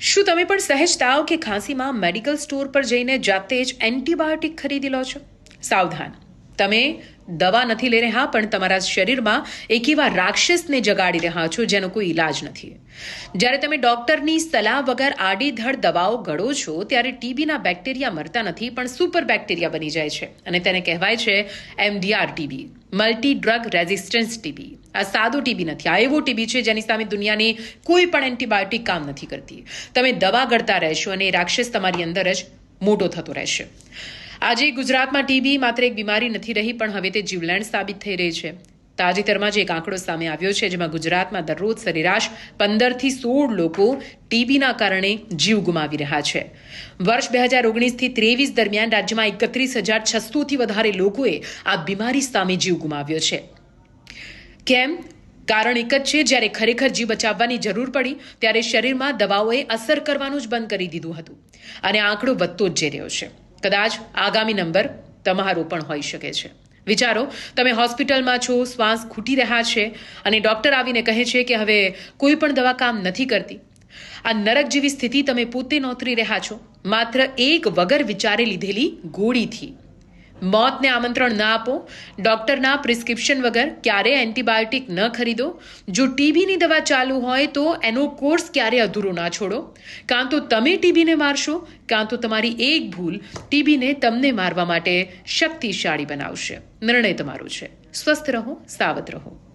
શું તમે પણ સહેજ તાવ કે ખાંસીમાં મેડિકલ સ્ટોર પર જઈને જાતે જ એન્ટીબાયોટિક ખરીદી લો છો? સાવધાન, તમે દવા નથી લઈ રહ્યા, પણ તમારા શરીરમાં એક એવા રાક્ષસને જગાડી રહ્યા છો જેનો કોઈ ઈલાજ નથી. જ્યારે તમે ડોક્ટરની સલાહ વગર આડીધડ દવાઓ ગળો છો ત્યારે ટીબીના બેક્ટેરિયા મરતા નથી, પણ સુપર બેક્ટેરિયા બની જાય છે અને તેને કહેવાય છે MDR TB, multi drug resistance TB. આ સાદો ટીબી નથી, આ એવો ટીબી છે જેની સામે દુનિયાની કોઈ પણ એન્ટીબાયોટિક કામ નથી કરતી. તમે દવા ગળતા રહેશો અને એ રાક્ષસ તમારી અંદર જ મોટો થતો રહેશે. આજે ગુજરાતમાં ટીબી માત્ર એક બીમારી નથી રહી, પણ હવે તે જીવલેણ સાબિત થઈ રહી છે. તાજેતરમાં જ એક આંકડો સામે આવ્યો છે જેમાં ગુજરાતમાં દરરોજ સરેરાશ 15 થી 16 લોકો ટીબીના કારણે જીવ ગુમાવી રહ્યા છે. વર્ષ 2019 થી 23 દરમિયાન રાજ્યમાં 31,600 થી વધારે લોકોએ આ બીમારી સામે જીવ ગુમાવ્યો છે. કેમ? કારણ એક જ છે, જ્યારે ખરેખર જીવ બચાવવાની જરૂર પડી ત્યારે શરીરમાં દવાઓએ અસર કરવાનું જ બંધ કરી દીધું હતું અને આંકડો વધતો જ જઈ રહ્યો છે. કદાચ આગામી નંબર તમારો પણ હોઈ શકે છે. વિચારો, તમે હોસ્પિટલમાં છો, શ્વાસ ખૂટી રહ્યા છે અને ડોક્ટર આવીને કહે છે કે હવે કોઈ પણ દવા કામ નથી કરતી. આ નરક જેવી સ્થિતિ તમે પોતે નોતરી રહ્યા છો માત્ર એક વગર વિચારે લીધેલી ગોળીથી. મોતને આમંત્રણ ના આપો. ડોક્ટરના પ્રિસ્ક્રિપ્શન વગર ક્યારે એન્ટીબાયોટિક ન ખરીદો. જો ટીબીની દવા ચાલુ હોય તો એનો કોર્સ ક્યારે અધૂરો ના છોડો. કાં તો તમે ટીબીને મારશો, કાં તો તમારી એક ભૂલ ટીબીને તમને મારવા માટે શક્તિશાળી બનાવશે. નિર્ણય તમારો છે. સ્વસ્થ રહો, સાવધ રહો.